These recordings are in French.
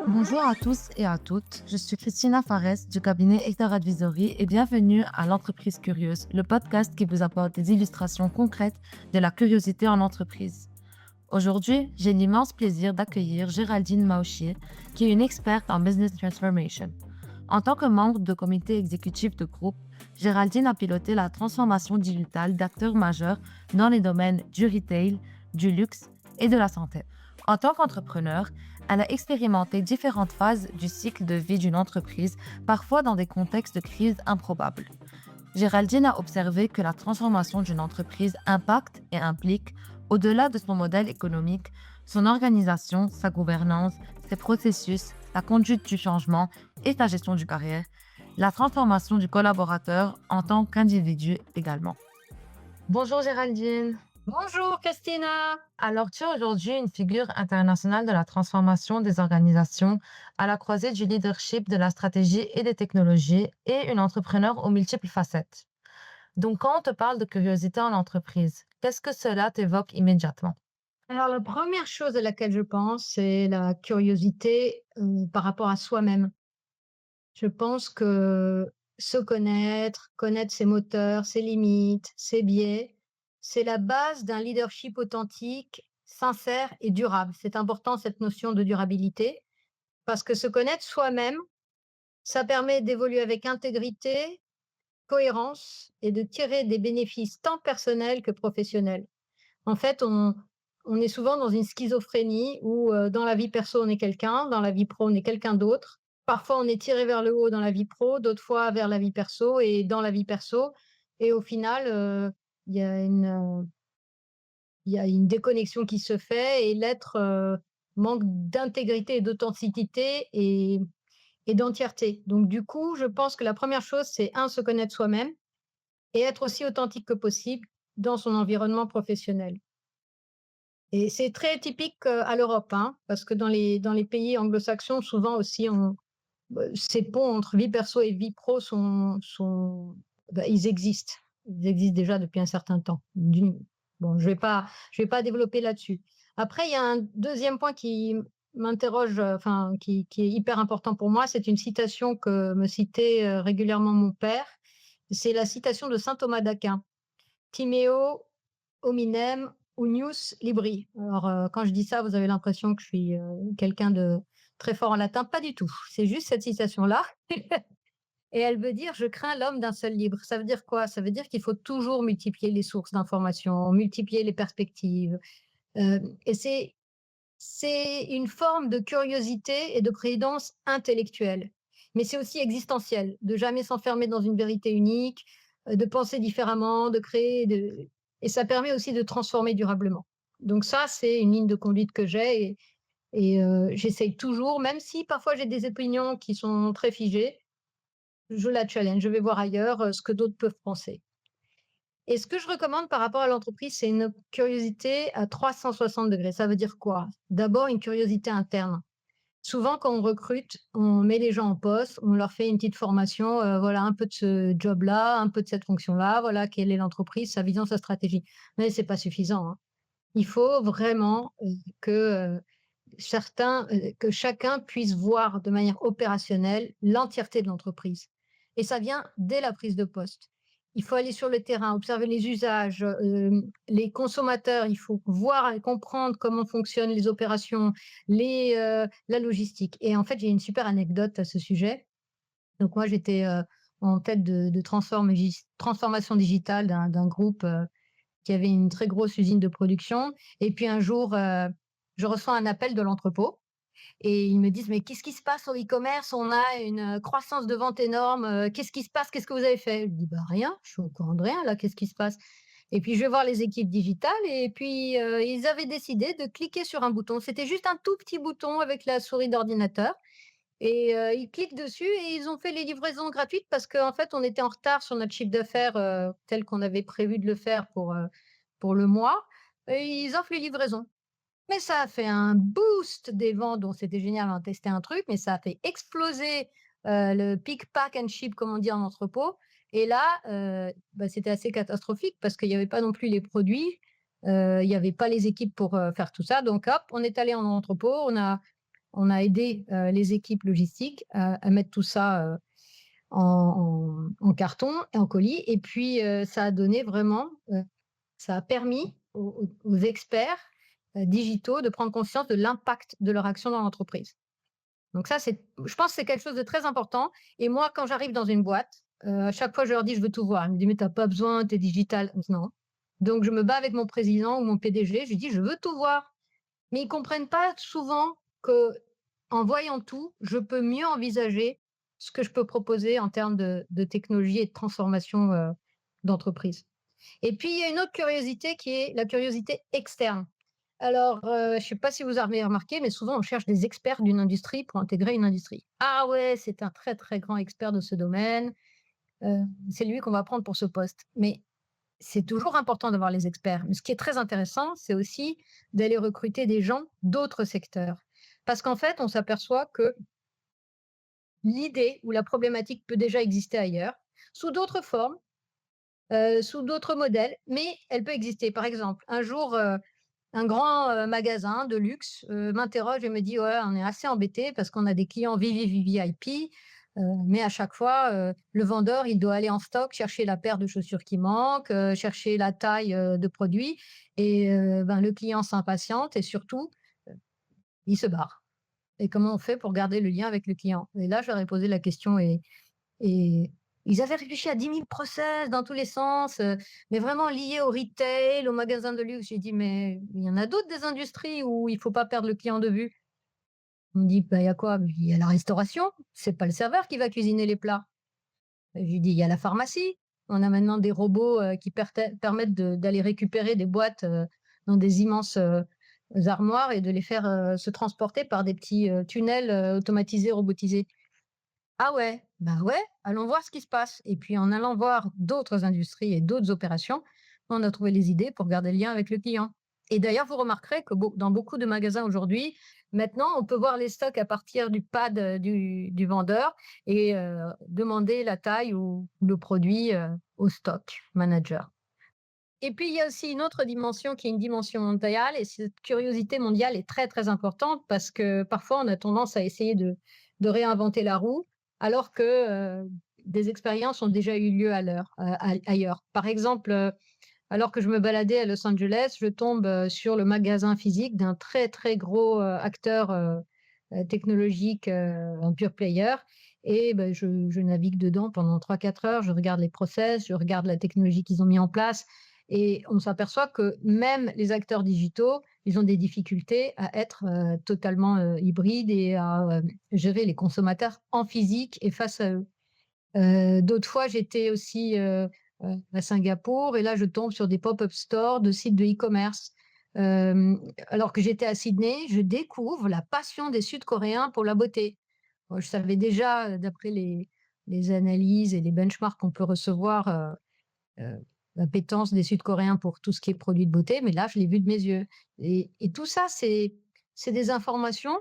Bonjour à tous et à toutes, je suis Christina Fares du cabinet Hector Advisory et bienvenue à l'entreprise curieuse, le podcast qui vous apporte des illustrations concrètes de la curiosité en entreprise. Aujourd'hui, j'ai l'immense plaisir d'accueillir Géraldine Mauchier, qui est une experte en business transformation. En tant que membre de comité exécutif de groupe, Géraldine a piloté la transformation digitale d'acteurs majeurs dans les domaines du retail, du luxe et de la santé. En tant qu'entrepreneur, elle a expérimenté différentes phases du cycle de vie d'une entreprise, parfois dans des contextes de crise improbables. Géraldine a observé que la transformation d'une entreprise impacte et implique, au-delà de son modèle économique, son organisation, sa gouvernance, ses processus, sa conduite du changement et sa gestion du carrière, la transformation du collaborateur en tant qu'individu également. Bonjour Géraldine. Bonjour Christina. Alors, tu es aujourd'hui une figure internationale de la transformation des organisations, à la croisée du leadership, de la stratégie et des technologies, et une entrepreneur aux multiples facettes. Donc, quand on te parle de curiosité en entreprise, qu'est-ce que cela t'évoque immédiatement? Alors la première chose à laquelle je pense, c'est la curiosité, par rapport à soi-même. Je pense que se connaître, connaître ses moteurs, ses limites, ses biais, c'est la base d'un leadership authentique, sincère et durable. C'est important cette notion de durabilité, parce que se connaître soi-même, ça permet d'évoluer avec intégrité, cohérence et de tirer des bénéfices tant personnels que professionnels. En fait, on est souvent dans une schizophrénie où, dans la vie perso, on est quelqu'un, dans la vie pro, on est quelqu'un d'autre. Parfois, on est tiré vers le haut dans la vie pro, d'autres fois vers la vie perso et dans la vie perso et au final, il y a une, il y a une déconnexion qui se fait et l'être, manque d'intégrité et d'authenticité et d'entièreté. Donc du coup, je pense que la première chose, c'est un se connaître soi-même et être aussi authentique que possible dans son environnement professionnel. Et c'est très typique, à l'Europe, hein, parce que dans les pays anglo-saxons, souvent aussi, ces ponts entre vie perso et vie pro bah, ils existent. Ils existent déjà depuis un certain temps. Bon, je vais pas développer là-dessus. Après, il y a un deuxième point qui m'interroge, enfin, qui est hyper important pour moi. C'est une citation que me citait, régulièrement mon père. C'est la citation de saint Thomas d'Aquin: «Timeo hominem unius libri». Alors, quand je dis ça, vous avez l'impression que je suis, quelqu'un de très fort en latin. Pas du tout. C'est juste cette citation-là et elle veut dire: «Je crains l'homme d'un seul libre». Ça veut dire quoi? Ça veut dire qu'il faut toujours multiplier les sources d'informations, multiplier les perspectives, et c'est une forme de curiosité et de prudence intellectuelle. Mais c'est aussi existentiel, de jamais s'enfermer dans une vérité unique, de penser différemment, de créer, et ça permet aussi de transformer durablement. Donc ça, c'est une ligne de conduite que j'ai et j'essaye toujours, même si parfois j'ai des opinions qui sont très figées, je la challenge, je vais voir ailleurs, ce que d'autres peuvent penser. Et ce que je recommande par rapport à l'entreprise, c'est une curiosité à 360 degrés. Ça veut dire quoi? D'abord, une curiosité interne. Souvent, quand on recrute, on met les gens en poste, on leur fait une petite formation, voilà un peu de ce job-là, un peu de cette fonction-là, voilà quelle est l'entreprise, sa vision, sa stratégie. Mais c'est pas suffisant, hein. Il faut vraiment, que, que chacun puisse voir de manière opérationnelle l'entièreté de l'entreprise et ça vient dès la prise de poste. Il faut aller sur le terrain, observer les usages, les consommateurs, il faut voir et comprendre comment fonctionnent les opérations, la logistique et en fait, j'ai une super anecdote à ce sujet. Donc moi, j'étais, en tête de transformation digitale d'un groupe, qui avait une très grosse usine de production et puis un jour, je reçois un appel de l'entrepôt et ils me disent: «Mais qu'est-ce qui se passe au e-commerce? On a une, croissance de vente énorme, qu'est-ce qui se passe? Qu'est-ce que vous avez fait?» Je dis: «Bah, rien, je suis au courant de rien là, qu'est-ce qui se passe?» Et puis je vais voir les équipes digitales et puis, ils avaient décidé de cliquer sur un bouton. C'était juste un tout petit bouton avec la souris d'ordinateur et ils cliquent dessus et ils ont fait les livraisons gratuites parce qu'en fait, on était en retard sur notre chiffre d'affaires, tel qu'on avait prévu de le faire pour le mois et ils offrent les livraisons. Mais ça a fait un boost des ventes, donc c'était génial, on a testé un truc, mais ça a fait exploser, le pick, pack and ship, comme on dit en entrepôt et là, bah, c'était assez catastrophique parce qu'il y avait pas non plus les produits, il y avait pas les équipes pour, faire tout ça donc hop, on est allé en entrepôt, on a aidé les équipes logistiques à mettre tout ça en carton et en colis. Et puis, ça a donné vraiment, ça a permis aux experts digitaux de prendre conscience de l'impact de leur action dans l'entreprise. Donc ça, je pense que c'est quelque chose de très important. Et moi, quand j'arrive dans une boîte, à chaque fois, je leur dis: «Je veux tout voir». Ils me disent: «Mais tu as pas besoin, tu es digital». Je dis: «Non». Donc je me bats avec mon président ou mon PDG, je lui dis: «Je veux tout voir». Mais ils comprennent pas souvent qu'en voyant tout, je peux mieux envisager ce que je peux proposer en termes de technologie et de transformation, d'entreprise. Et puis il y a une autre curiosité qui est la curiosité externe. Alors, je ne sais pas si vous avez remarqué, mais souvent on cherche des experts d'une industrie pour intégrer une industrie. Ah ouais, c'est un très, très grand expert de ce domaine, c'est lui qu'on va prendre pour ce poste. Mais c'est toujours important d'avoir les experts. Mais ce qui est très intéressant, c'est aussi d'aller recruter des gens d'autres secteurs. Parce qu'en fait, on s'aperçoit que l'idée ou la problématique peut déjà exister ailleurs, sous d'autres formes, sous d'autres modèles, mais elle peut exister. Par exemple, un jour, un grand, magasin de luxe, m'interroge et me dit: «Ouais, on est assez embêté parce qu'on a des clients VVVVIP, mais à chaque fois, le vendeur, il doit aller en stock chercher la paire de chaussures qui manque, chercher la taille, de produit et ben, le client s'impatiente et surtout, heu, il se barre et comment on fait pour garder le lien avec le client?» Et là, je leur ai posé la question et ils avaient réfléchi à 10 000 process dans tous les sens, mais vraiment liés au retail, aux magasins de luxe. J'ai dit: «Mais il y en a d'autres des industries où il faut pas perdre le client de vue». On me dit: «Bah, il y a quoi?» Je dis: «Il y a la restauration, c'est pas le serveur qui va cuisiner les plats». Je lui dis: «Il y a la pharmacie, on a maintenant des robots, qui permettent d'aller récupérer des boîtes, dans des immenses, armoires et de les faire, se transporter par des petits, tunnels, automatisés, robotisés». Ah ouais, bah ouais, allons voir ce qui se passe. Et puis en allant voir d'autres industries et d'autres opérations, on a trouvé les idées pour garder le lien avec le client. Et d'ailleurs, vous remarquerez que dans beaucoup de magasins aujourd'hui, maintenant, on peut voir les stocks à partir du pad du vendeur et demander la taille ou le produit au stock manager. Et puis, il y a aussi une autre dimension qui est une dimension mondiale et cette curiosité mondiale est très, très importante parce que parfois on a tendance à essayer de réinventer la roue alors que, des expériences ont déjà eu lieu ailleurs. Par exemple, alors que je me baladais à Los Angeles, je tombe, sur le magasin physique d'un très, très gros, acteur, technologique, un pure player et ben je navigue dedans pendant 3 4 heures. Je regarde les process, je regarde la technologie qu'ils ont mis en place et on s'aperçoit que même les acteurs digitaux, ils ont des difficultés à être, totalement, hybrides et à, gérer les consommateurs en physique et face à eux. D'autres fois, j'étais aussi, à Singapour et là, je tombe sur des pop-up stores de sites de e-commerce. Alors que j'étais à Sydney, je découvre la passion des Sud-Coréens pour la beauté. Moi, je savais déjà, d'après les analyses et les benchmarks qu'on peut recevoir, l'appétence des Sud-Coréens pour tout ce qui est produits de beauté, mais là, je l'ai vu de mes yeux et tout ça, c'est des informations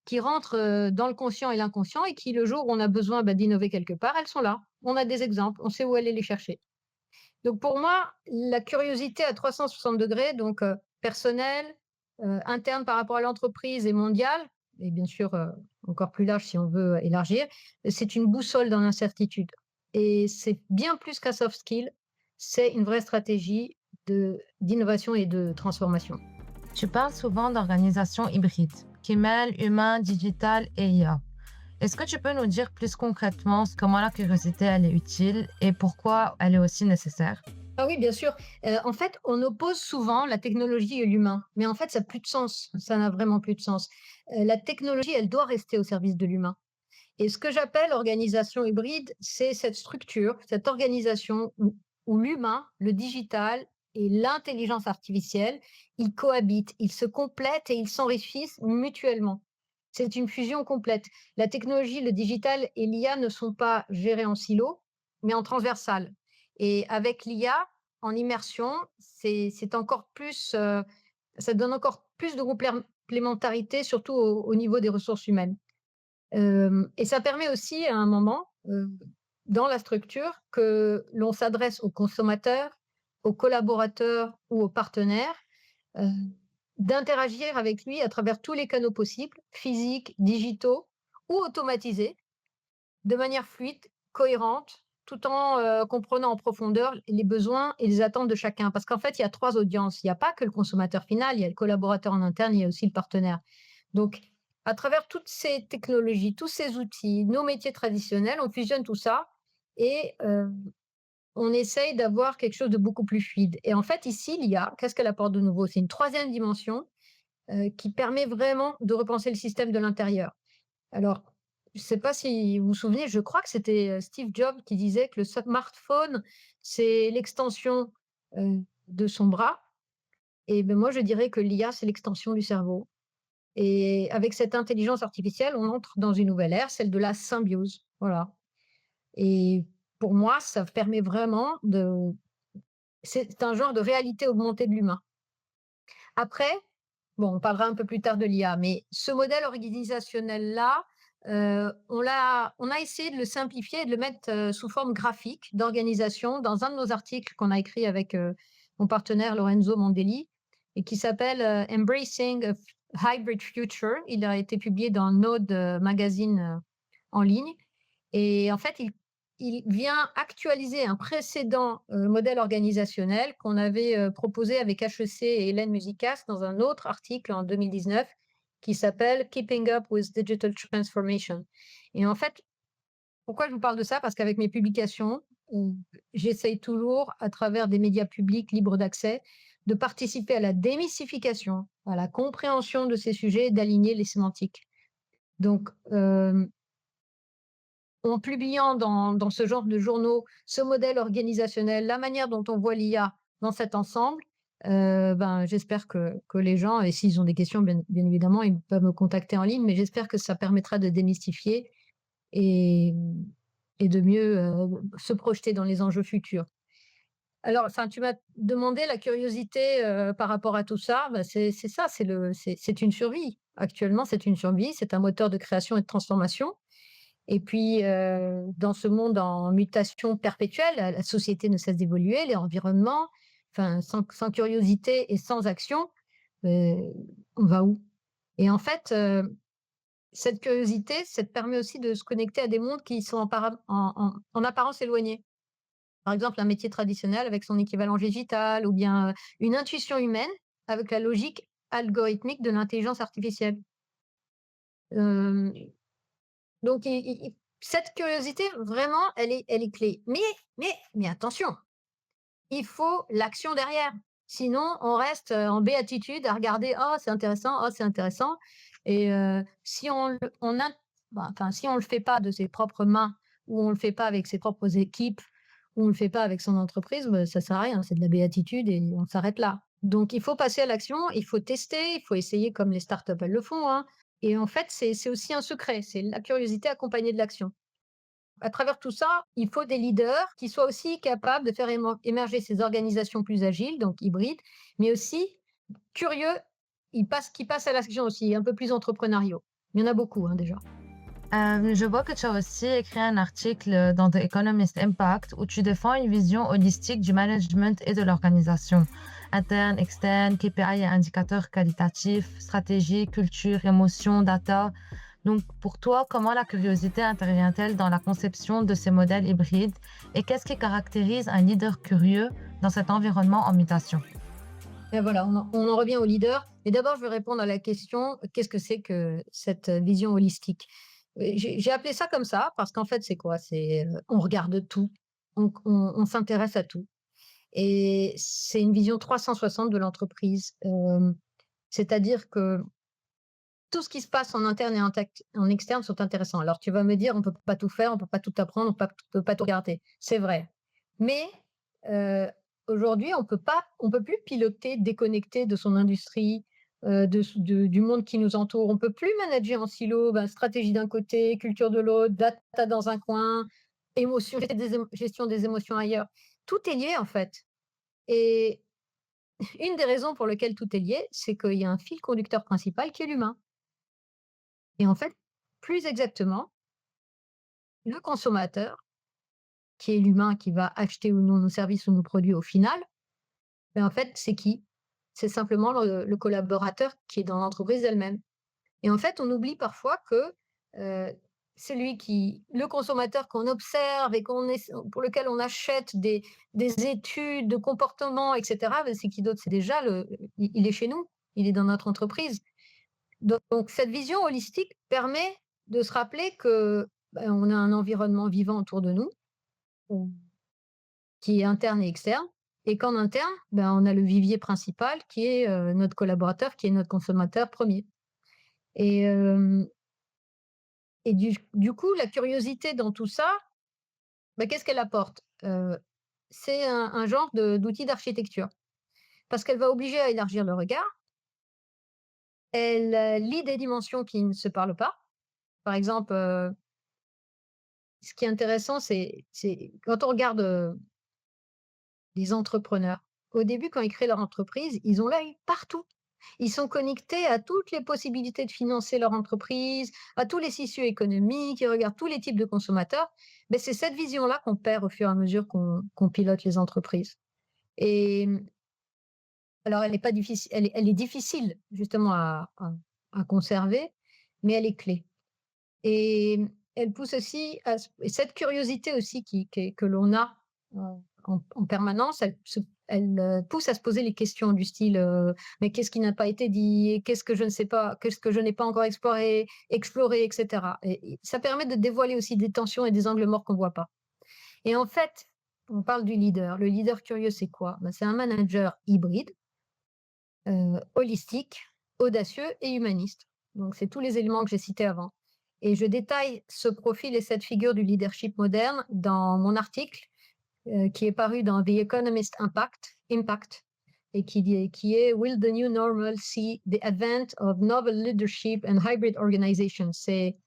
qui rentrent, dans le conscient et l'inconscient et qui, le jour où on a besoin, bah, d'innover quelque part, elles sont là. On a des exemples, on sait où aller les chercher. Donc pour moi, la curiosité à 360°, donc personnelle, interne par rapport à l'entreprise et mondiale et bien sûr, encore plus large si on veut élargir, c'est une boussole dans l'incertitude et c'est bien plus qu'un soft skill, c'est une vraie stratégie d'innovation et de transformation. Tu parles souvent d'organisation hybride qui mêle humain, digital et IA. Est-ce que tu peux nous dire plus concrètement comment la curiosité elle est utile et pourquoi elle est aussi nécessaire? Ah oui, bien sûr. En fait, on oppose souvent la technologie et l'humain, mais en fait, ça n'a plus de sens. Ça n'a vraiment plus de sens. La technologie, elle doit rester au service de l'humain. Et ce que j'appelle organisation hybride, c'est cette structure, cette organisation où l'humain, le digital et l'intelligence artificielle, ils cohabitent, ils se complètent et ils s'enrichissent mutuellement. C'est une fusion complète. La technologie, le digital et l'IA ne sont pas gérés en silo, mais en transversal. Et avec l'IA, en immersion, c'est encore plus, ça donne encore plus de complémentarité, surtout au niveau des ressources humaines. Et ça permet aussi à un moment, dans la structure, que l'on s'adresse aux consommateurs, aux collaborateurs ou aux partenaires, heu, d'interagir avec lui à travers tous les canaux possibles, physiques, digitaux ou automatisés, de manière fluide, cohérente, tout en, comprenant en profondeur les besoins et les attentes de chacun. Parce qu'en fait, il y a 3 audiences. Il y a pas que le consommateur final, il y a le collaborateur en interne, il y a aussi le partenaire. Donc, à travers toutes ces technologies, tous ces outils, nos métiers traditionnels, on fusionne tout ça et on essaye d'avoir quelque chose de beaucoup plus fluide. Et en fait, ici, l'IA, qu'est-ce qu'elle apporte de nouveau? C'est une troisième dimension, qui permet vraiment de repenser le système de l'intérieur. Alors, je ne sais pas si vous vous souvenez, je crois que c'était, Steve Jobs qui disait que le smartphone, c'est l'extension, de son bras et ben, moi, je dirais que l'IA, c'est l'extension du cerveau et avec cette intelligence artificielle, on entre dans une nouvelle ère, celle de la symbiose, voilà et pour moi, ça permet vraiment de c'est un genre de réalité augmentée de l'humain. Après, bon, on parlera un peu plus tard de l'IA, mais ce modèle organisationnel-là, on a essayé de le simplifier et de le mettre, sous forme graphique d'organisation dans un de nos articles qu'on a écrit avec, mon partenaire Lorenzo Mondelli et qui s'appelle, «Embracing a Hybrid Future». Il a été publié dans Node, magazine, en ligne et en fait, il vient actualiser un précédent, modèle organisationnel qu'on avait, proposé avec HEC et Hélène Musicas dans un autre article en 2019 qui s'appelle «Keeping up with digital transformation» et en fait, pourquoi je vous parle de ça? Parce qu'avec mes publications, j'essaye toujours, à travers des médias publics libres d'accès, de participer à la démystification, à la compréhension de ces sujets et d'aligner les sémantiques. Donc, en publiant dans ce genre de journaux, ce modèle organisationnel, la manière dont on voit l'IA dans cet ensemble, ben, j'espère que les gens et s'ils ont des questions, bien évidemment, ils peuvent me contacter en ligne, mais j'espère que ça permettra de démystifier et et de mieux, se projeter dans les enjeux futurs. Alors, enfin, tu m'as demandé la curiosité, par rapport à tout ça, bah, c'est ça, c'est une survie. Actuellement, c'est une survie, c'est un moteur de création et de transformation et puis, dans ce monde en mutation perpétuelle, la société ne cesse d'évoluer, les environnements, enfin, sans curiosité et sans action, heu, on va où? Et en fait, cette curiosité, ça te permet aussi de se connecter à des mondes qui sont en apparence éloignés. Par exemple, un métier traditionnel avec son équivalent digital ou bien, une intuition humaine avec la logique algorithmique de l'intelligence artificielle. Hem Donc i cette curiosité vraiment, elle est clé. Mais attention, il faut l'action derrière. Sinon, on reste, en béatitude à regarder: «Oh, c'est intéressant, oh, c'est intéressant» et si on le on in bah, enfin, si on le fait pas de ses propres mains ou on le fait pas avec ses propres équipes ou on le fait pas avec son entreprise, bah, ça sert à rien, c'est de la béatitude et on s'arrête là. Donc il faut passer à l'action, il faut tester, il faut essayer comme les startups, elles le font, hein et en fait, c'est aussi un secret, c'est la curiosité accompagnée de l'action. À travers tout ça, il faut des leaders qui soient aussi capables de faire émerger ces organisations plus agiles, donc hybrides, mais aussi curieux, qui passent à l'action aussi, un peu plus entrepreneuriaux. Il y en a beaucoup, hein, déjà. Je vois que tu as aussi écrit un article dans The Economist Impact où tu défends une vision holistique du management et de l'organisation. Interne, externe, KPI et indicateurs qualitatifs, stratégie, culture, émotion, data. Donc, pour toi, comment la curiosité intervient-elle dans la conception de ces modèles hybrides et qu'est-ce qui caractérise un leader curieux dans cet environnement en mutation? Et voilà, on en revient aux leaders. Mais d'abord, je vais répondre à la question, qu'est-ce que c'est que cette vision holistique? J'ai appelé ça comme ça parce qu'en fait, c'est quoi? C'est, on regarde tout, on s'intéresse à tout et c'est une vision 360 de l'entreprise. C'est-à-dire que tout ce qui se passe en interne et en externe sont intéressants. Alors tu vas me dire: «On peut pas tout faire, on peut pas tout apprendre, peut pas tout regarder». C'est vrai. Mais, heu, aujourd'hui, on peut plus piloter déconnecté de son industrie, du monde qui nous entoure. On peut plus manager en silo, ben, stratégie d'un côté, culture de l'autre, data dans un coin, émotion gestion des émotions ailleurs. Tout est lié, en fait et une des raisons pour lesquelles tout est lié, c'est qu'il y a un fil conducteur principal qui est l'humain. Et en fait, plus exactement, le consommateur, qui est l'humain qui va acheter ou non nos services ou nos produits au final, ben, en fait, c'est qui? c'est simplement le collaborateur qui est dans l'entreprise elle-même. Et en fait, on oublie parfois que, heu, le consommateur qu'on observe et pour lequel on achète des études de comportement et cetera, c'est qui d'autre? C'est déjà il est chez nous, il est dans notre entreprise. Donc cette vision holistique permet de se rappeler que, on a un environnement vivant autour de nous, mmh, qui est interne et externe, et qu'en interne, on a le vivier principal qui est, notre collaborateur, qui est notre consommateur premier. Et hem et du coup, la curiosité dans tout ça, qu'est-ce qu'elle apporte? C'est un genre d'outil d'architecture, parce qu'elle va obliger à élargir le regard. Elle, lie des dimensions qui ne se parlent pas. Par exemple, ce qui est intéressant, c'est quand on regarde, les entrepreneurs. Au début, quand ils créent leur entreprise, ils ont l'œil partout. Ils sont connectés à toutes les possibilités de financer leur entreprise, à tous les tissus économiques, ils regardent tous les types de consommateurs. Mais c'est cette vision-là qu'on perd au fur et à mesure qu'on pilote les entreprises. Et alors, elle est pas difficile, elle est difficile justement à conserver, mais elle est clé. Et elle pousse aussi et cette curiosité aussi que l'on a, en permanence, elle, pousse à se poser les questions du style, «Mais qu'est-ce qui n'a pas été dit? Qu'est-ce que je ne sais pas? Qu'est-ce que je n'ai pas encore exploré?» et cetera. Et ça permet de dévoiler aussi des tensions et des angles morts qu'on ne voit pas. Et en fait, on parle du leader. Le leader curieux, c'est quoi? C'est un manager hybride, holistique, audacieux et humaniste. Donc c'est tous les éléments que j'ai cités avant. Et je détaille ce profil et cette figure du leadership moderne dans mon article, qui est paru dans The Economist Impact, et qui est Will the New Normal See the Advent of Novel Leadership and Hybrid Organization? C'est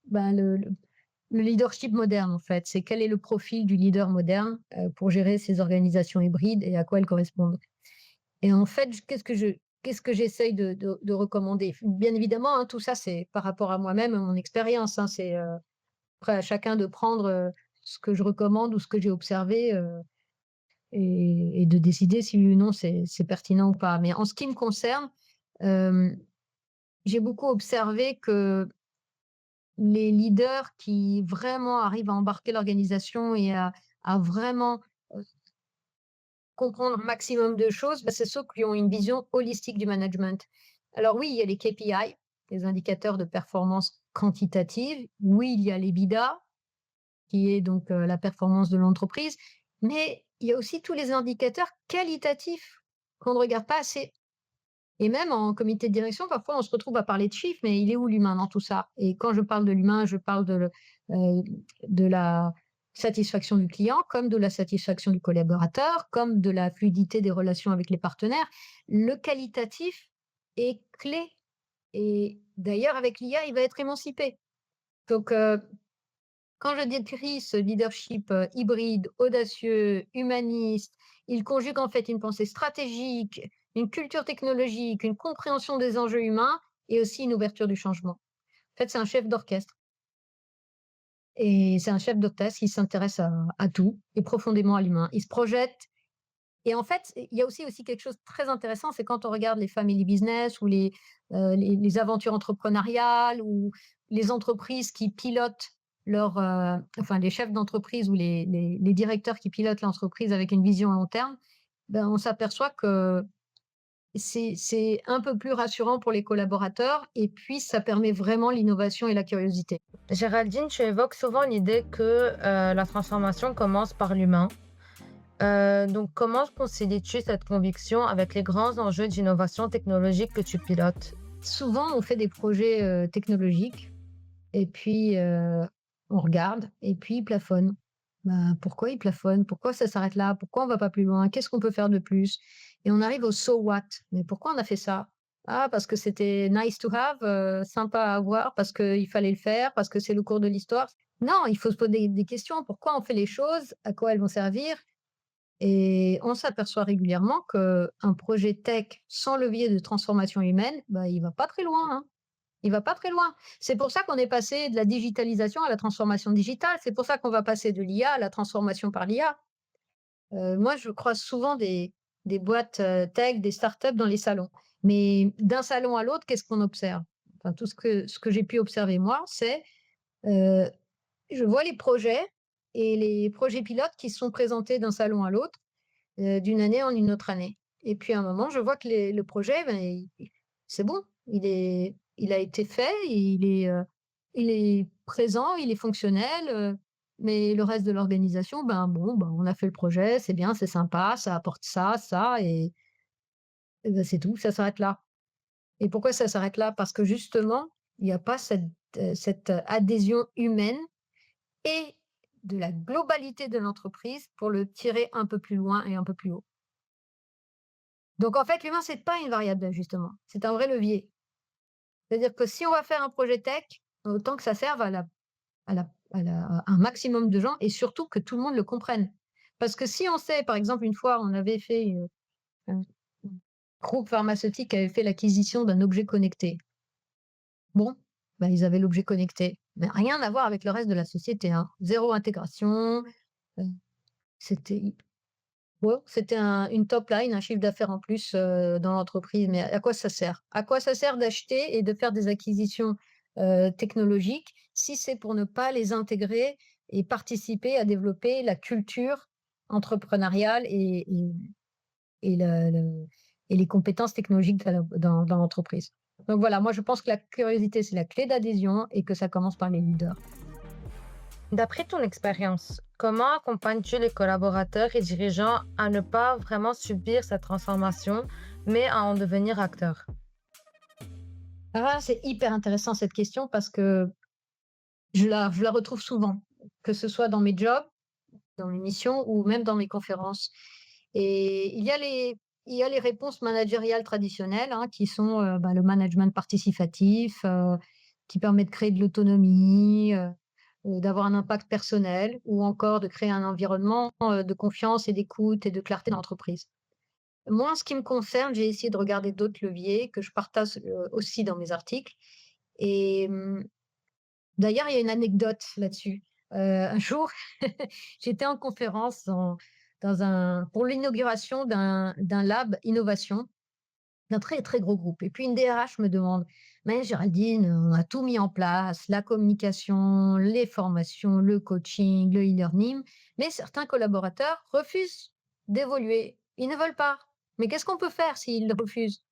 ben, le leadership moderne, en fait. C'est quel est le profil du leader moderne, pour gérer ces organisations hybrides et à quoi elles correspondent. Et en fait, qu'est-ce que j'essaye de recommander? Bien évidemment, hein, tout ça, c'est par rapport à moi-même, à mon expérience, hein. C'est, après à chacun de prendre, ce que je recommande ou ce que j'ai observé, et de décider si oui ou non c'est pertinent ou pas. Mais en ce qui me concerne, hem, j'ai beaucoup observé que les leaders qui vraiment arrivent à embarquer l'organisation et à vraiment, heu, comprendre un maximum de choses, c'est ceux qui ont une vision holistique du management. Alors oui, il y a les KPI, les indicateurs de performance quantitative. Oui, il y a l'EBITDA, qui est donc, la performance de l'entreprise, mais il y a aussi tous les indicateurs qualitatifs qu'on ne regarde pas assez. Et même en comité de direction, parfois, on se retrouve à parler de chiffres, mais il est où l'humain dans tout ça? Et quand je parle de l'humain, je parle de la satisfaction du client, comme de la satisfaction du collaborateur, comme de la fluidité des relations avec les partenaires. Le qualitatif est clé, et d'ailleurs, avec l'IA, il va être émancipé. Donc, quand je décris ce leadership, hybride, audacieux, humaniste, il conjugue en fait une pensée stratégique, une culture technologique, une compréhension des enjeux humains et aussi une ouverture du changement. En fait, c'est un chef d'orchestre, et c'est un chef d'orchestre qui s'intéresse à tout et profondément à l'humain. Il se projette. Et en fait, il y a aussi quelque chose de très intéressant, c'est quand on regarde les family business ou les aventures entrepreneuriales ou les entreprises qui pilotent enfin les chefs d'entreprise ou les directeurs qui pilotent l'entreprise avec une vision long terme, on s'aperçoit que c'est un peu plus rassurant pour les collaborateurs, et puis ça permet vraiment l'innovation et la curiosité. Géraldine, tu évoques souvent l'idée que la transformation commence par l'humain. Donc, comment concilies-tu cette conviction avec les grands enjeux d'innovation technologique que tu pilotes? Souvent, on fait des projets, technologiques. Et puis, on regarde et puis il plafonne. Pourquoi il plafonne? Pourquoi ça s'arrête là? Pourquoi on va pas plus loin? Qu'est-ce qu'on peut faire de plus? Et on arrive au «so what?» Mais pourquoi on a fait ça? Ah, parce que c'était nice to have, sympa à avoir, parce qu'il fallait le faire, parce que c'est le cours de l'histoire. Non, il faut se poser des questions. Pourquoi on fait les choses? À quoi elles vont servir? Et on s'aperçoit régulièrement qu'un projet tech sans levier de transformation humaine, il va pas très loin, hein. Il va pas très loin. C'est pour ça qu'on est passé de la digitalisation à la transformation digitale. C'est pour ça qu'on va passer de l'IA à la transformation par l'IA. Moi, je croise souvent des boîtes, tech, des startups dans les salons. Mais d'un salon à l'autre, qu'est-ce qu'on observe? Enfin, tout ce que j'ai pu observer moi, c'est, heu, je vois les projets et les projets pilotes qui sont présentés d'un salon à l'autre, d'une année en une autre année. Et puis à un moment, je vois que le projet, ben, c'est bon, il a été fait, il est présent, il est fonctionnel, mais le reste de l'organisation, ben, bon, ben, on a fait le projet, c'est bien, c'est sympa, ça apporte ça, ça et ben, c'est tout, ça s'arrête là. Et pourquoi ça s'arrête là? Parce que justement, il y a pas cette adhésion humaine et de la globalité de l'entreprise pour le tirer un peu plus loin et un peu plus haut. Donc en fait, l'humain, c'est pas une variable d'ajustement, c'est un vrai levier. C'est-à-dire que si on va faire un projet tech, autant que ça serve à un maximum de gens et surtout que tout le monde le comprenne. Parce que si on sait, par exemple, une fois, on avait fait, un groupe pharmaceutique qui avait fait l'acquisition d'un objet connecté. Bon, bah, ils avaient l'objet connecté, mais rien à voir avec le reste de la société, hein. 0 intégration, heu, c'était ouais, c'était une top line, un chiffre d'affaires en plus, dans l'entreprise, mais à quoi ça sert? À quoi ça sert d'acheter et de faire des acquisitions, technologiques si c'est pour ne pas les intégrer et participer à développer la culture entrepreneuriale et le et les compétences technologiques dans l'entreprise. Donc voilà, moi je pense que la curiosité, c'est la clé d'adhésion et que ça commence par les leaders. D'après ton expérience, comment accompagnes-tu les collaborateurs et dirigeants à ne pas vraiment subir cette transformation, mais à en devenir acteurs? Ah, c'est hyper intéressant cette question parce que je la retrouve souvent, que ce soit dans mes jobs, dans mes missions ou même dans mes conférences. Et il y a les réponses managériales traditionnelles, hein, qui sont, bah, le management participatif, qui permet de créer de l'autonomie, d'avoir un impact personnel ou encore de créer un environnement, de confiance et d'écoute et de clarté dans l'entreprise. Moi, en ce qui me concerne, j'ai essayé de regarder d'autres leviers que je partage, aussi dans mes articles et d'ailleurs, il y a une anecdote là-dessus. Un jour, j'étais en conférence pour l'inauguration d'un lab innovation d'un très, très gros groupe et puis une DRH me demande: «Mais Géraldine, on a tout mis en place, la communication, les formations, le coaching, le e-learning, mais certains collaborateurs refusent d'évoluer. Ils ne veulent pas. Mais qu'est-ce qu'on peut faire s'ils refusent?»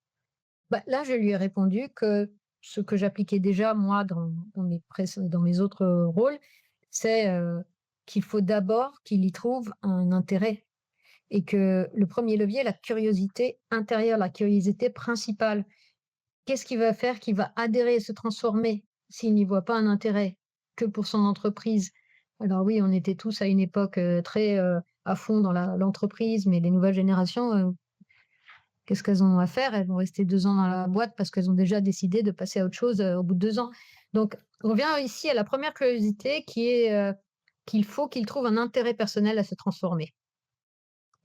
Bah, là, je lui ai répondu que ce que j'appliquais déjà moi dans mes autres, rôles, c'est, qu'il faut d'abord qu'il y trouve un intérêt et que le premier levier, la curiosité intérieure, la curiosité principale. Qu'est-ce qui va faire qu'il va adhérer et se transformer s'il n'y voit pas un intérêt que pour son entreprise? Alors oui, on était tous à une époque, très, à fond dans l'entreprise, mais les nouvelles générations, qu'est-ce qu'elles ont à faire? Elles vont rester 2 ans dans la boîte parce qu'elles ont déjà décidé de passer à autre chose, au bout de 2 ans. Donc on revient ici à la première curiosité qui est, qu'il faut qu'ils trouvent un intérêt personnel à se transformer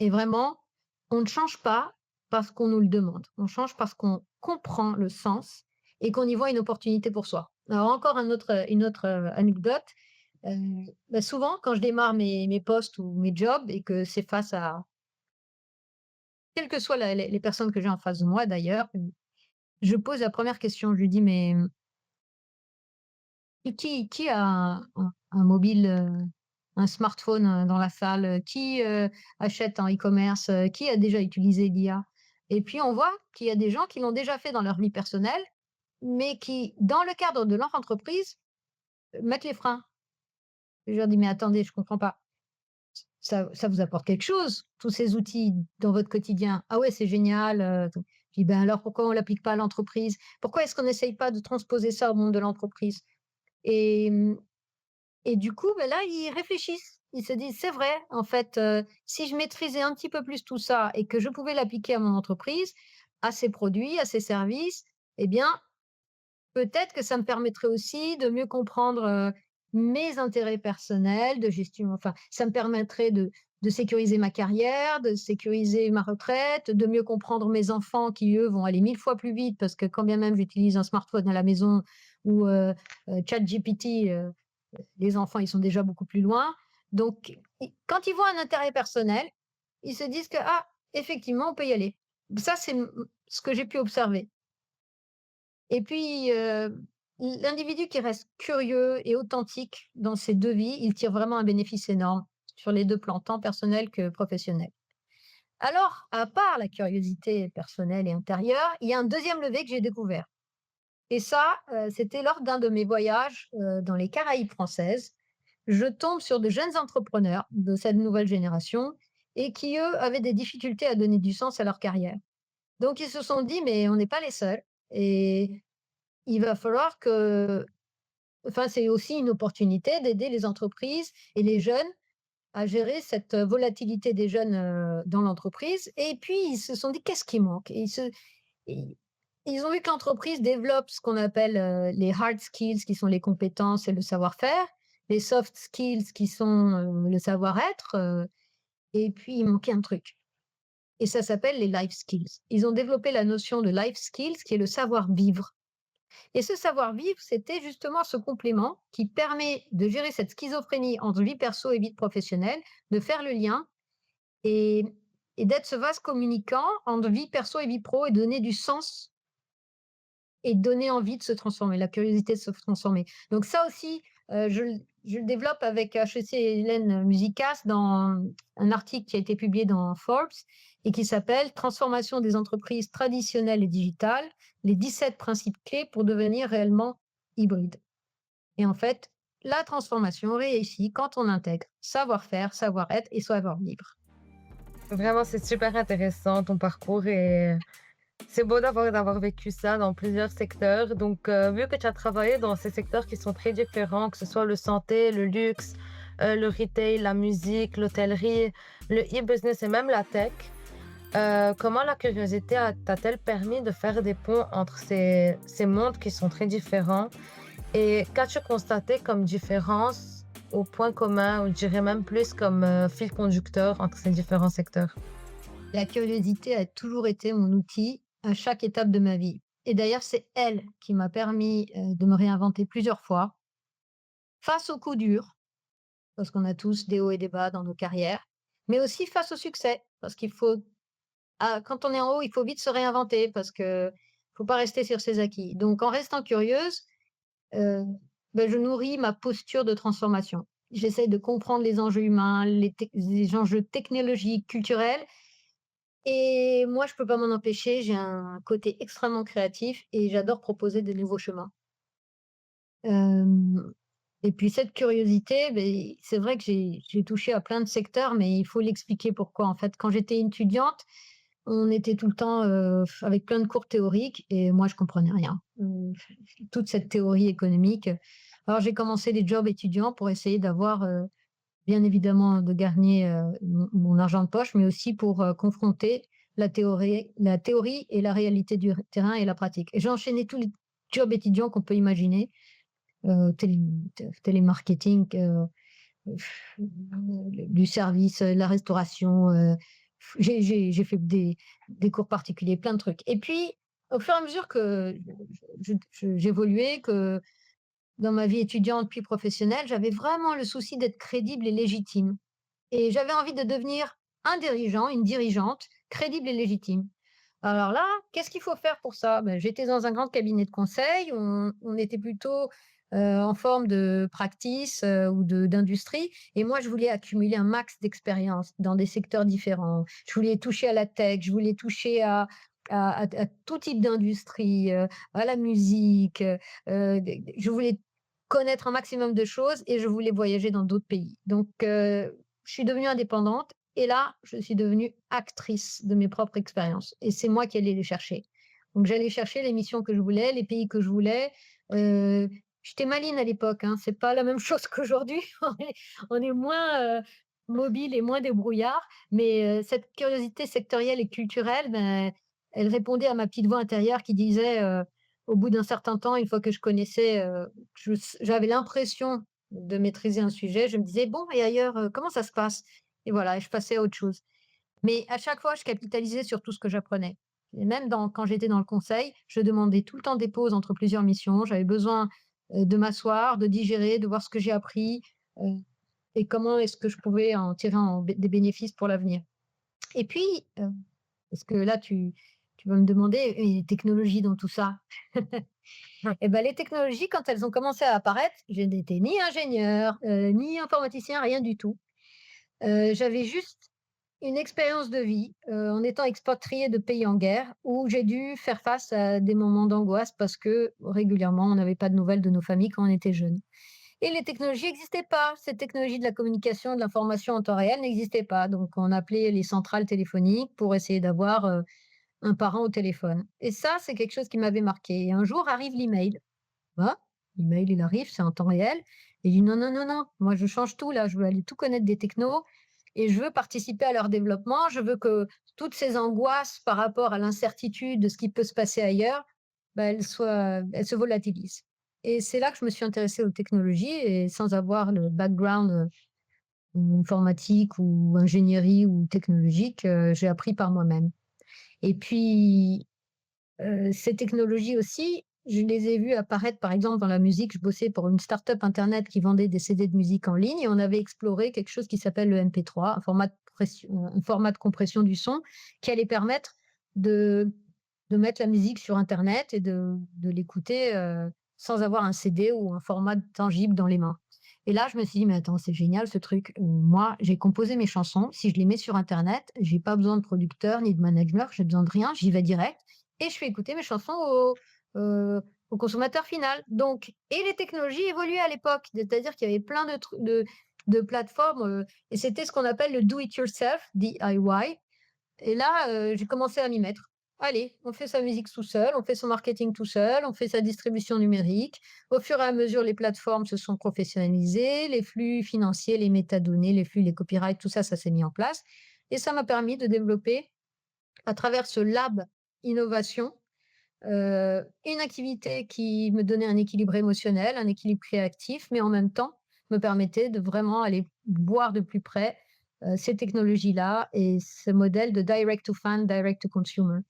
et vraiment, on ne change pas parce qu'on nous le demande. On change parce qu'on comprend le sens et qu'on y voit une opportunité pour soi. Alors encore une autre, anecdote, heu, bah, souvent quand je démarre mes postes ou mes jobs et que c'est face à quelles que soient les personnes que j'ai en face de moi d'ailleurs, je pose la première question, je lui dis: «Mais, qui a un mobile, un smartphone, dans la salle? Qui, achète en e-commerce? Qui a déjà utilisé l'IA?» Et puis on voit qu'il y a des gens qui l'ont déjà fait dans leur vie personnelle, mais qui, dans le cadre de leur entreprise, mettent les freins. Je leur dis: «Mais attendez, je comprends pas. Ça vous apporte quelque chose, tous ces outils dans votre quotidien?» «Ah ouais, c'est génial, tout». Je dis: «Ben alors pourquoi on l'applique pas à l'entreprise? Pourquoi est-ce qu'on n'essaye pas de transposer ça au monde de l'entreprise?» et et du coup, ben là, ils réfléchissent. Ils se disent: «C'est vrai, en fait, si je maîtrisais un petit peu plus tout ça et que je pouvais l'appliquer à mon entreprise, à ses produits, à ses services, eh bien, peut-être que ça me permettrait aussi de mieux comprendre, mes intérêts personnels, de gestion enfin, ça me permettrait de sécuriser ma carrière, de sécuriser ma retraite, de mieux comprendre mes enfants qui, eux, vont aller 1000 fois plus vite parce que quand bien même j'utilise un smartphone à la maison ou ChatGPT, les enfants, ils sont déjà beaucoup plus loin. Donc i quand ils voient un intérêt personnel, ils se disent que: «Ah, effectivement, on peut y aller. Ça, c'est ce que j'ai pu observer. Et puis, l'individu qui reste curieux et authentique dans ses 2 vies, il tire vraiment un bénéfice énorme sur les 2 plans, tant personnel que professionnel. Alors, à part la curiosité personnelle et intérieure, il y a un deuxième levier que j'ai découvert et ça, c'était lors d'un de mes voyages, dans les Caraïbes françaises. Je tombe sur de jeunes entrepreneurs de cette nouvelle génération et qui, eux, avaient des difficultés à donner du sens à leur carrière. Donc ils se sont dit: «Mais on n'est pas les seuls et il va falloir que» enfin, c'est aussi une opportunité d'aider les entreprises et les jeunes à gérer cette volatilité des jeunes, dans l'entreprise et puis ils se sont dit: «Qu'est-ce qui manque?» et ils ils ont vu que l'entreprise développe ce qu'on appelle, les hard skills qui sont les compétences et le savoir-faire, les soft skills qui sont, le savoir-être, et puis il manquait un truc et ça s'appelle les life skills. Ils ont développé la notion de life skills qui est le savoir-vivre et ce savoir-vivre, c'était justement ce complément qui permet de gérer cette schizophrénie entre vie perso et vie professionnelle, de faire le lien et et d'être ce vase communicant entre vie perso et vie pro et donner du sens et donner envie de se transformer, la curiosité de se transformer. Donc ça aussi, je le développe avec HEC et Hélène Musicas dans un article qui a été publié dans Forbes et qui s'appelle «Transformation des entreprises traditionnelles et digitales, les 17 principes clés pour devenir réellement hybrides». Et en fait, la transformation réussit quand on intègre savoir-faire, savoir-être et savoir-vivre. Vraiment, c'est super intéressant ton parcours et c'est beau d'avoir vécu ça dans plusieurs secteurs. Donc, vu que tu as travaillé dans ces secteurs qui sont très différents, que ce soit le santé, le luxe, le retail, la musique, l'hôtellerie, le e-business et même la tech, comment la curiosité t'a-t-elle permis de faire des ponts entre ces mondes qui sont très différents? Et qu'as-tu constaté comme différence ou point commun, ou je dirais même plus comme fil conducteur entre ces différents secteurs? La curiosité a toujours été mon outil à chaque étape de ma vie. Et d'ailleurs, c'est elle qui m'a permis, de me réinventer plusieurs fois, face aux coups durs, parce qu'on a tous des hauts et des bas dans nos carrières, mais aussi face au succès, parce qu'il faut quand on est en haut, il faut vite se réinventer parce que faut pas rester sur ses acquis. Donc en restant curieuse, heu, je nourris ma posture de transformation. J'essaie de comprendre les enjeux humains, les enjeux technologiques, culturels et moi, je peux pas m'en empêcher, j'ai un côté extrêmement créatif et j'adore proposer de nouveaux chemins. Hem et puis cette curiosité, c'est vrai que j'ai touché à plein de secteurs, mais il faut l'expliquer pourquoi. En fait, quand j'étais étudiante, on était tout le temps, avec plein de cours théoriques et moi, je comprenais rien. Toute cette théorie économique. Alors j'ai commencé des jobs étudiants pour essayer d'avoir, bien évidemment, de gagner, mon argent de poche, mais aussi pour, confronter la théorie et la réalité du terrain et la pratique. Et j'ai enchaîné tous les jobs étudiants qu'on peut imaginer, télé télémarketing, du service, la restauration, j'ai fait des cours particuliers, plein de trucs. Et puis, au fur et à mesure que j'évoluais, que dans ma vie étudiante puis professionnelle, j'avais vraiment le souci d'être crédible et légitime. Et j'avais envie de devenir un dirigeant, une dirigeante crédible et légitime. Alors là, qu'est-ce qu'il faut faire pour ça? J'étais dans un grand cabinet de conseil, on était plutôt, en forme de practice, ou d'industrie et moi je voulais accumuler un max d'expérience dans des secteurs différents. Je voulais toucher à la tech, je voulais toucher à tout type d'industrie, à la musique, je voulais connaître un maximum de choses et je voulais voyager dans d'autres pays. Donc je suis devenue indépendante et là, je suis devenue actrice de mes propres expériences et c'est moi qui allais les chercher. Donc j'allais chercher les missions que je voulais, les pays que je voulais. Heu, J'étais maline à l'époque, hein, c'est pas la même chose qu'aujourd'hui. On est moins, mobile et moins débrouillard, mais cette curiosité sectorielle et culturelle, elle répondait à ma petite voix intérieure qui disait, au bout d'un certain temps, une fois que je connaissais, j'avais l'impression de maîtriser un sujet, je me disais: «Bon et ailleurs, comment ça se passe?» Et voilà, et je passais à autre chose. Mais à chaque fois, je capitalisais sur tout ce que j'apprenais. Et même quand j'étais dans le conseil, je demandais tout le temps des pauses entre plusieurs missions. J'avais besoin, de m'asseoir, de digérer, de voir ce que j'ai appris, heu et comment est-ce que je pouvais en tirer des bénéfices pour l'avenir. Et puis, parce que là, tu vas me demander: «Et les technologies dans tout ça?» Ouais. Et ben les technologies, quand elles ont commencé à apparaître, je n'étais ni ingénieur, ni informaticien, rien du tout. J'avais juste une expérience de vie, en étant expatriée de pays en guerre, où j'ai dû faire face à des moments d'angoisse parce que régulièrement, on n'avait pas de nouvelles de nos familles quand on était jeunes. Et les technologies n'existaient pas. Ces technologies de la communication, de l'information en temps réel n'existaient pas. Donc on appelait les centrales téléphoniques pour essayer d'avoir, un parent au téléphone. Et ça, c'est quelque chose qui m'avait marqué. Et un jour arrive l'email. Ah, l'email, il arrive, c'est en temps réel. Et je dis: «Non, non, non, non, moi je change tout là, je veux aller tout connaître des technos et je veux participer à leur développement. Je veux que toutes ces angoisses par rapport à l'incertitude de ce qui peut se passer ailleurs, bah, elles se volatilisent». Et c'est là que je me suis intéressée aux technologies et sans avoir le background, informatique ou ingénierie ou technologique, j'ai appris par moi-même. Et puis, ces technologies aussi, je les ai vues apparaître, par exemple, dans la musique. Je bossais pour une start-up internet qui vendait des CD de musique en ligne et on avait exploré quelque chose qui s'appelle le MP3, un format de compression du son qui allait permettre de de mettre la musique sur internet et de l'écouter, sans avoir un CD ou un format tangible dans les mains. Et là, je me suis dit: «Mais attends, c'est génial ce truc. Moi, j'ai composé mes chansons. Si je les mets sur internet, j'ai pas besoin de producteur ni de manager, j'ai besoin de rien, j'y vais direct et je fais écouter mes chansons au consommateur final. Donc et les technologies évoluaient à l'époque, c'est-à-dire qu'il y avait plein de plateformes, et c'était ce qu'on appelle le do it yourself, DIY. Et là, j'ai commencé à m'y mettre. Allez, on fait sa musique tout seul, on fait son marketing tout seul, on fait sa distribution numérique. Au fur et à mesure, les plateformes se sont professionnalisées, les flux financiers, les métadonnées, les flux, les copyrights, tout ça, ça s'est mis en place et ça m'a permis de développer à travers ce lab innovation, une activité qui me donnait un équilibre émotionnel, un équilibre créatif, mais en même temps me permettait de vraiment aller voir de plus près, ces technologies-là et ce modèle de direct to fan, direct to consumer.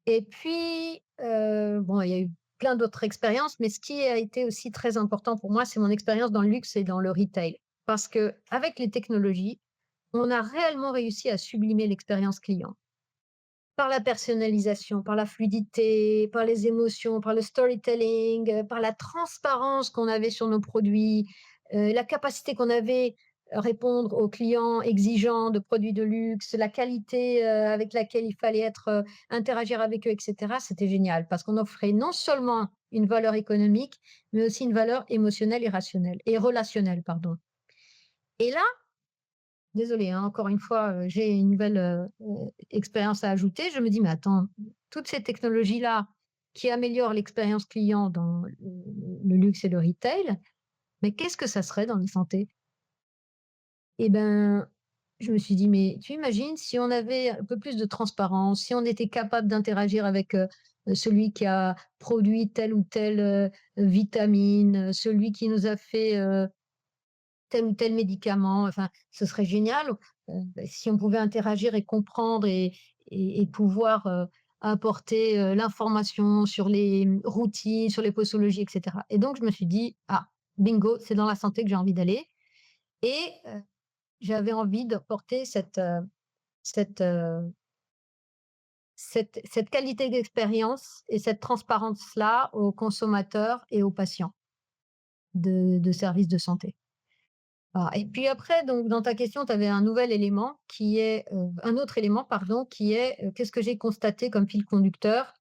Et puis, bon, il y a eu plein d'autres expériences, mais ce qui a été aussi très important pour moi, c'est mon expérience dans le luxe et dans le retail. Parce qu'avec les technologies, on a réellement réussi à sublimer l'expérience client. Par la personnalisation, par la fluidité, par les émotions, par le storytelling, par la transparence qu'on avait sur nos produits, la capacité qu'on avait à répondre aux clients exigeants de produits de luxe, la qualité, avec laquelle il fallait interagir avec eux et cetera. C'était génial parce qu'on offrait non seulement une valeur économique, mais aussi une valeur émotionnelle et rationnelle et relationnelle, pardon. Et là, désolée, hein, encore une fois, j'ai une nouvelle, expérience à ajouter. Je me dis: «Mais attends, toutes ces technologies-là qui améliorent l'expérience client dans le luxe et le retail, mais qu'est-ce que ça serait dans la santé?» Et ben, je me suis dit: «Mais tu imagines si on avait un peu plus de transparence, si on était capable d'interagir avec, celui qui a produit telle ou telle, vitamine, celui qui nous a fait, tel ou tel médicament, enfin, ce serait génial, si on pouvait interagir et comprendre et pouvoir, apporter, l'information sur les, routines, sur les posologies et cetera. Et donc je me suis dit: «Ah, bingo, c'est dans la santé que j'ai envie d'aller» et j'avais envie de porter cette, cette qualité d'expérience et cette transparence-là aux consommateurs et aux patients de services de santé. Ah et puis après, donc dans ta question, tu avais un nouvel élément qui est, un autre élément pardon, qui est, qu'est-ce que j'ai constaté comme fil conducteur?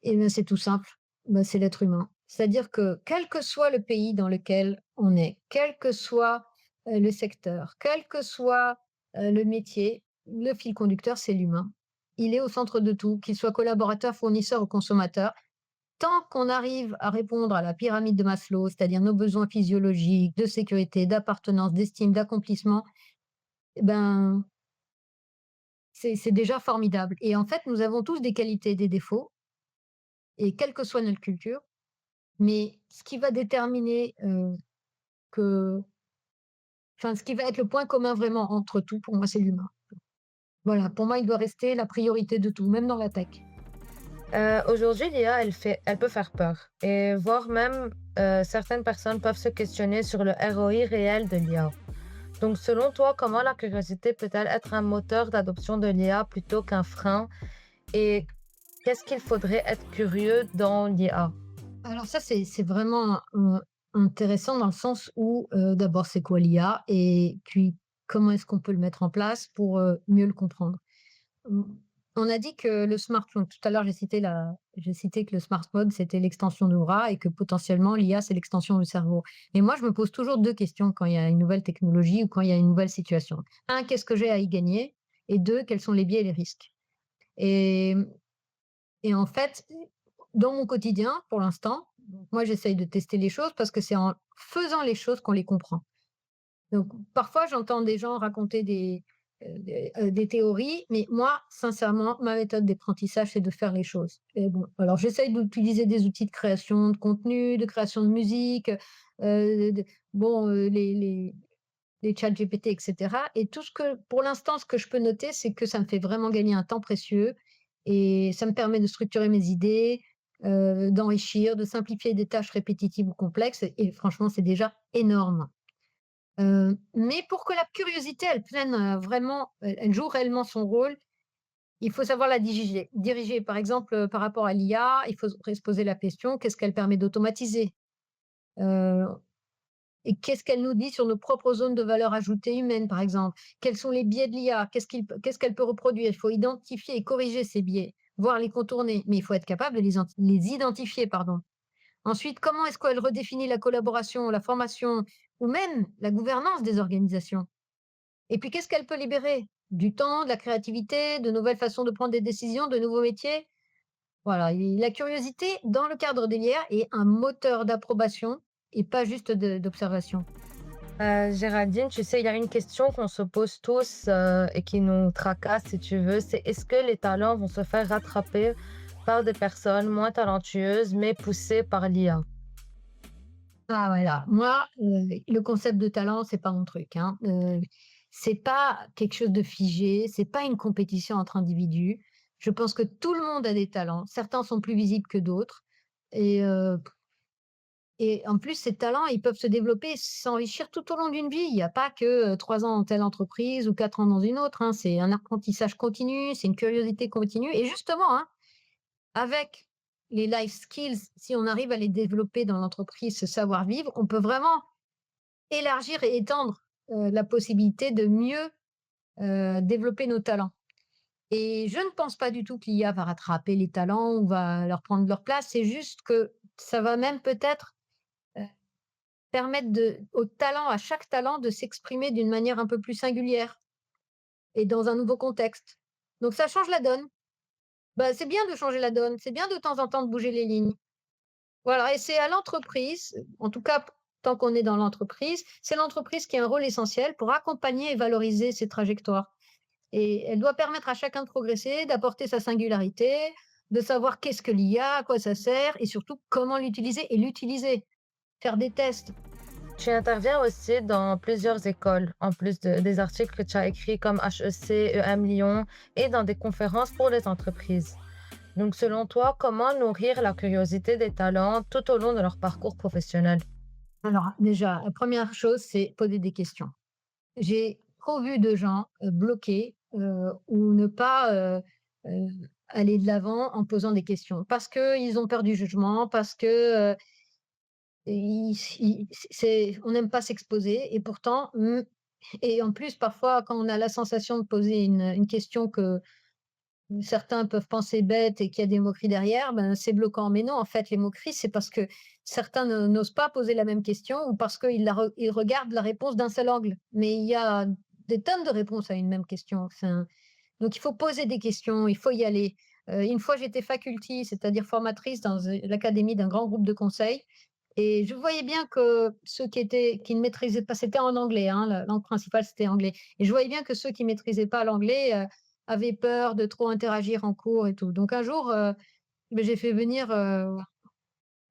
Et ben, c'est tout simple, bah, c'est l'être humain. C'est-à-dire que quel que soit le pays dans lequel on est, quel que soit, le secteur, quel que soit, le métier, le fil conducteur, c'est l'humain. Il est au centre de tout, qu'il soit collaborateur, fournisseur ou consommateur. Tant qu'on arrive à répondre à la pyramide de Maslow, c'est-à-dire nos besoins physiologiques, de sécurité, d'appartenance, d'estime, d'accomplissement, eh ben, c'est déjà formidable. Et en fait, nous avons tous des qualités et des défauts, et quelle que soit notre culture, mais ce qui va déterminer que, enfin, ce qui va être le point commun vraiment entre tout, pour moi, c'est l'humain. Voilà, pour moi, il doit rester la priorité de tout, même dans la tech. Aujourd'hui, l'IA, elle peut faire peur et voire même, certaines personnes peuvent se questionner sur le ROI réel de l'IA. Donc, selon toi, comment la curiosité peut-elle être un moteur d'adoption de l'IA plutôt qu'un frein? Et qu'est-ce qu'il faudrait être curieux dans l'IA? Alors ça, c'est vraiment, intéressant dans le sens où, d'abord, c'est quoi l'IA? Et puis, comment est-ce qu'on peut le mettre en place pour, mieux le comprendre? Mmh, on a dit que le smartphone tout à l'heure, j'ai cité que le smartphone, c'était l'extension de bras et que potentiellement l'IA, c'est l'extension du cerveau. Et moi, je me pose toujours 2 questions quand il y a une nouvelle technologie ou quand il y a une nouvelle situation. Un, qu'est-ce que j'ai à y gagner? Et 2, quels sont les biais et les risques? Et et en fait, dans mon quotidien, pour l'instant, donc moi, j'essaye de tester les choses parce que c'est en faisant les choses qu'on les comprend. Donc parfois, j'entends des gens raconter des théories, mais moi, sincèrement, ma méthode d'apprentissage, c'est de faire les choses. Et bon, alors j'essaye d'utiliser des outils de création de contenu, de création de musique, de bon, les ChatGPT et cetera, et tout ce que pour l'instant, ce que je peux noter, c'est que ça me fait vraiment gagner un temps précieux et ça me permet de structurer mes idées, d'enrichir, de simplifier des tâches répétitives ou complexes, et franchement, c'est déjà énorme. Mais pour que la curiosité, elle prenne, vraiment, elle joue réellement son rôle, il faut savoir la diriger. Par exemple, par rapport à l'IA, il faudrait se poser la question: «Qu'est-ce qu'elle permet d'automatiser?» Heu et qu'est-ce qu'elle nous dit sur nos propres zones de valeur ajoutée humaine, par exemple? Quels sont les biais de l'IA? Qu'est-ce qu'elle peut reproduire? Il faut identifier et corriger ces biais, voire les contourner, mais il faut être capable de les identifier, pardon. Ensuite, comment est-ce qu'elle redéfinit la collaboration, la formation ou même la gouvernance des organisations? Et puis, qu'est-ce qu'elle peut libérer? Du temps, de la créativité, de nouvelles façons de prendre des décisions, de nouveaux métiers? Voilà, et la curiosité, dans le cadre de l'IA, est un moteur d'approbation et pas juste d'observation. Géraldine, tu sais, il y a une question qu'on se pose tous et qui nous tracasse, si tu veux, c'est est-ce que les talents vont se faire rattraper par des personnes moins talentueuses, mais poussées par l'IA? Ah voilà, moi, le concept de talent, c'est pas mon truc, hein. C'est pas quelque chose de figé, c'est pas une compétition entre individus. Je pense que tout le monde a des talents. Certains sont plus visibles que d'autres, et et en plus, ces talents, ils peuvent se développer, s'enrichir tout au long d'une vie. Il y a pas que, 3 ans dans telle entreprise ou 4 ans dans une autre, hein. C'est un apprentissage continu, c'est une curiosité continue, et justement, hein, avec les life skills, si on arrive à les développer dans l'entreprise, ce savoir-vivre, on peut vraiment élargir et étendre, la possibilité de mieux, développer nos talents. Et je ne pense pas du tout que l'IA va rattraper les talents ou va leur prendre leur place. C'est juste que ça va même peut-être, heu, permettre au talent, à chaque talent, de s'exprimer d'une manière un peu plus singulière et dans un nouveau contexte. Donc ça change la donne. Bah, c'est bien de changer la donne, c'est bien de temps en temps de bouger les lignes. Voilà, et c'est à l'entreprise, en tout cas tant qu'on est dans l'entreprise, c'est l'entreprise qui a un rôle essentiel pour accompagner et valoriser ces trajectoires. Et elle doit permettre à chacun de progresser, d'apporter sa singularité, de savoir qu'est-ce que l'IA, à quoi ça sert et surtout comment l'utiliser et l'utiliser. Faire des tests. Tu interviens aussi dans plusieurs écoles, en plus des articles que tu as écrits comme HEC, EM Lyon et dans des conférences pour les entreprises. Donc, selon toi, comment nourrir la curiosité des talents tout au long de leur parcours professionnel? Alors déjà, la première chose, c'est poser des questions. J'ai trop vu de gens, bloqués, ou ne pas, heu, aller de l'avant en posant des questions. Parce qu'ils ont peur du jugement, parce que, on n'aime pas s'exposer, et pourtant, et en plus, parfois, quand on a la sensation de poser une question que certains peuvent penser bête et qu'il y a des moqueries derrière, ben, c'est bloquant. Mais non, en fait, les moqueries, c'est parce que certains n'osent pas poser la même question ou parce qu'ils ils regardent la réponse d'un seul angle. Mais il y a des tonnes de réponses à une même question. Enfin, donc il faut poser des questions, il faut y aller. Une fois, j'étais faculty, c'est-à-dire formatrice dans l'académie d'un grand groupe de conseil, et je voyais bien que ceux qui ne maîtrisaient pas, c'était en anglais, hein, la langue principale, c'était anglais, et je voyais bien que ceux qui maîtrisaient pas l'anglais, avaient peur de trop interagir en cours et tout. Donc un jour, beh, j'ai fait venir,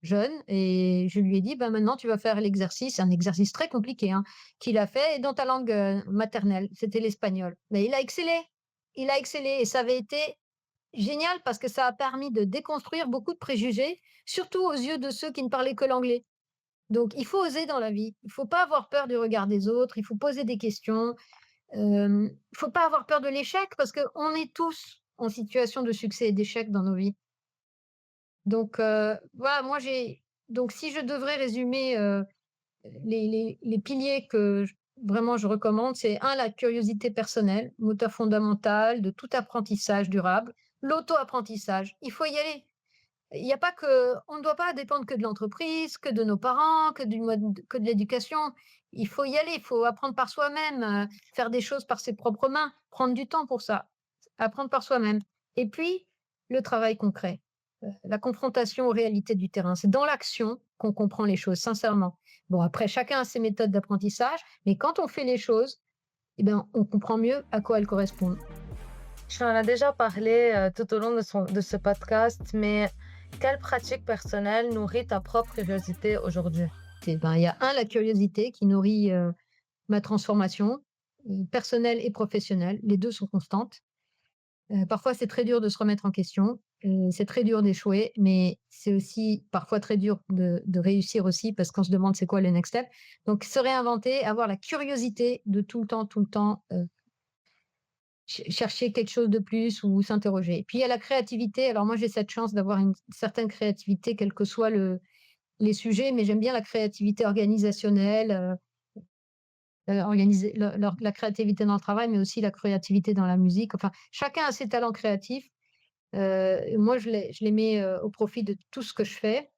jeune, et je lui ai dit: «Ben, maintenant tu vas faire l'exercice», un exercice très compliqué, hein, qu'il a fait dans ta langue, maternelle. C'était l'espagnol. Mais il a excellé. Il a excellé, et ça avait été génial parce que ça a permis de déconstruire beaucoup de préjugés, surtout aux yeux de ceux qui ne parlaient que l'anglais. Donc il faut oser dans la vie. Il faut pas avoir peur du regard des autres, il faut poser des questions. Il faut pas avoir peur de l'échec parce qu'on est tous en situation de succès et d'échec dans nos vies. Donc voilà, moi j'ai donc si je devrais résumer, les piliers que vraiment je recommande, c'est un, la curiosité personnelle, moteur fondamental de tout apprentissage durable. L'auto-apprentissage, il faut y aller. Il y a pas que on ne doit pas dépendre que de l'entreprise, que de nos parents, que de l'éducation. Il faut y aller, il faut apprendre par soi-même, faire des choses par ses propres mains, prendre du temps pour ça, apprendre par soi-même. Et puis, le travail concret, la confrontation aux réalités du terrain. C'est dans l'action qu'on comprend les choses, sincèrement. Bon, après, chacun a ses méthodes d'apprentissage, mais quand on fait les choses, eh ben, on comprend mieux à quoi elles correspondent. Tu en as déjà parlé tout au long de ce podcast, mais quelle pratique personnelle nourrit ta propre curiosité aujourd'hui? Ben, il y a un, la curiosité qui nourrit ma transformation, personnelle et professionnelle. Les 2 sont constantes. Parfois, c'est très dur de se remettre en question, c'est très dur d'échouer, mais c'est aussi parfois très dur de réussir aussi parce qu'on se demande c'est quoi le next step. Donc se réinventer, avoir la curiosité de tout le temps, chercher quelque chose de plus ou s'interroger. Puis il y a la créativité. Alors moi, j'ai cette chance d'avoir une certaine créativité, quels que soient les sujets, mais j'aime bien la créativité organisationnelle, organiser la créativité dans le travail, mais aussi la créativité dans la musique. Enfin, chacun a ses talents créatifs. Moi, je les mets, au profit de tout ce que je fais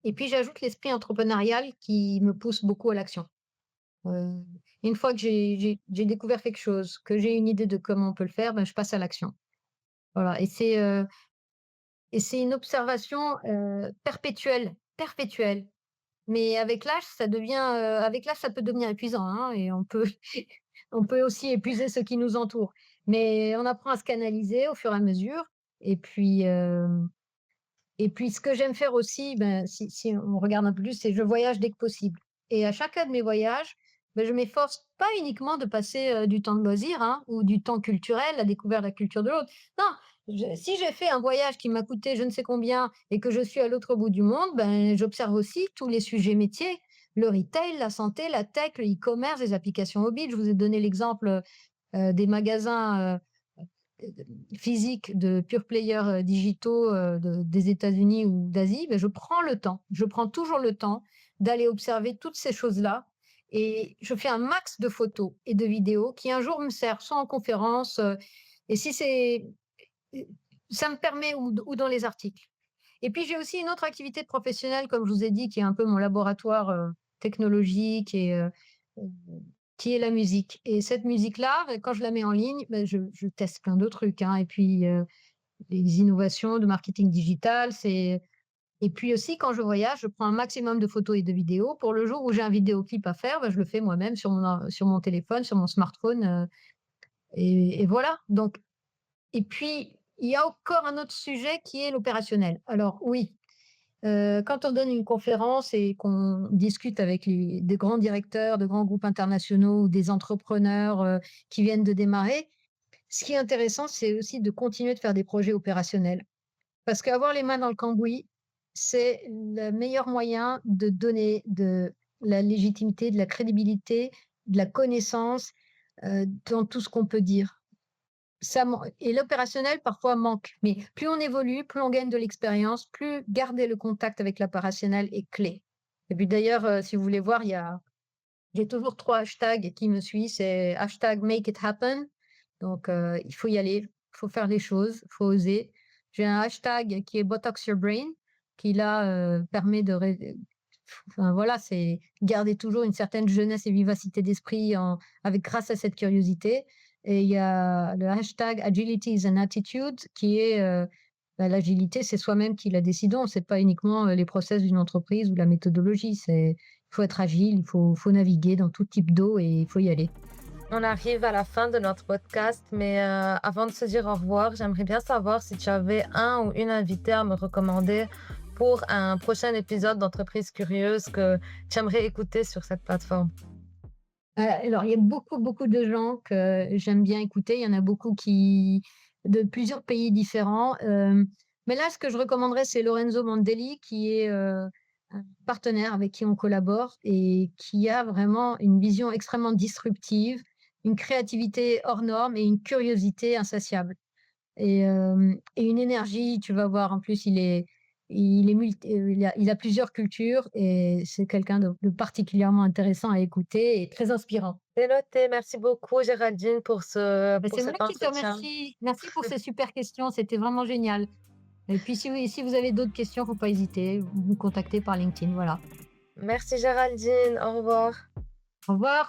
et puis j'ajoute l'esprit entrepreneurial qui me pousse beaucoup à l'action. Heu, une fois que j'ai découvert quelque chose, que j'ai une idée de comment on peut le faire, ben, je passe à l'action. Voilà et c'est une observation, perpétuelle, perpétuelle. Mais avec l'âge, ça peut devenir épuisant, hein, et on peut aussi épuiser ceux qui nous entourent. Mais on apprend à se canaliser au fur et à mesure et puis ce que j'aime faire aussi, ben, si on regarde un peu plus, c'est je voyage dès que possible et à chacun de mes voyages, ben, je m'efforce pas uniquement de passer, du temps de loisir, hein, ou du temps culturel à découvrir la culture de l'autre. Non, si j'ai fait un voyage qui m'a coûté je ne sais combien et que je suis à l'autre bout du monde, ben, j'observe aussi tous les sujets métiers, le retail, la santé, la tech, le e-commerce, les applications mobiles. Je vous ai donné l'exemple, des magasins, physiques de pure players, digitaux, des États-Unis ou d'Asie, ben, je prends toujours le temps d'aller observer toutes ces choses-là et je fais un max de photos et de vidéos qui un jour me servent soit en conférence, et si c'est ça me permet ou dans les articles. Et puis j'ai aussi une autre activité professionnelle, comme je vous ai dit, qui est un peu mon laboratoire, technologique qui est la musique. Et cette musique-là, quand je la mets en ligne, je teste plein de trucs, hein. Et puis, les innovations de marketing digital, c'est et puis aussi quand je voyage, je prends un maximum de photos et de vidéos. Pour le jour où j'ai un vidéoclip à faire, je le fais moi-même sur mon téléphone, sur mon smartphone, et voilà. Donc et puis, il y a encore un autre sujet qui est l'opérationnel. Alors oui, quand on donne une conférence et qu'on discute avec des grands directeurs de grands groupes internationaux ou des entrepreneurs, qui viennent de démarrer, ce qui est intéressant, c'est aussi de continuer de faire des projets opérationnels. Parce qu'avoir les mains dans le cambouis, c'est le meilleur moyen de donner de la légitimité, de la crédibilité, de la connaissance, dans tout ce qu'on peut dire. Ça man et l'opérationnel parfois manque, mais plus on évolue, plus on gagne de l'expérience, plus garder le contact avec l'opérationnel est clé. Et puis d'ailleurs, si vous voulez voir, j'ai toujours 3 hashtags qui me suivent, c'est hashtag make it happen, donc il faut y aller, il faut faire les choses, il faut oser. J'ai un hashtag qui est botox your brain, qui là, permet de ré enfin voilà, c'est garder toujours une certaine jeunesse et vivacité d'esprit grâce à cette curiosité. Et il y a le hashtag agility is an attitude qui est, l'agilité, c'est soi-même qui la décidons. C'est pas uniquement, les process d'une entreprise ou la méthodologie. Il faut être agile, il faut naviguer dans tout type d'eau et il faut y aller. On arrive à la fin de notre podcast, mais avant de se dire au revoir, j'aimerais bien savoir si tu avais un ou une invitée à me recommander pour un prochain épisode d'Entreprise Curieuse que tu aimerais écouter sur cette plateforme. Alors il y a beaucoup, beaucoup de gens que j'aime bien écouter. Il y en a beaucoup qui de plusieurs pays différents, mais là, ce que je recommanderais, c'est Lorenzo Mandelli qui est, partenaire avec qui on collabore et qui a vraiment une vision extrêmement disruptive, une créativité hors norme et une curiosité insatiable. Et une énergie, tu vas voir, en plus, il a plusieurs cultures et c'est quelqu'un de particulièrement intéressant à écouter et très inspirant. C'est noté. Merci beaucoup, Géraldine, Bah, pour c'est moi cet qui te entretien. remercie. Merci pour ces super questions, c'était vraiment génial. Et puis si vous avez d'autres questions, faut pas hésiter, vous me contactez par LinkedIn, voilà. Merci, Géraldine. Au revoir. Au revoir.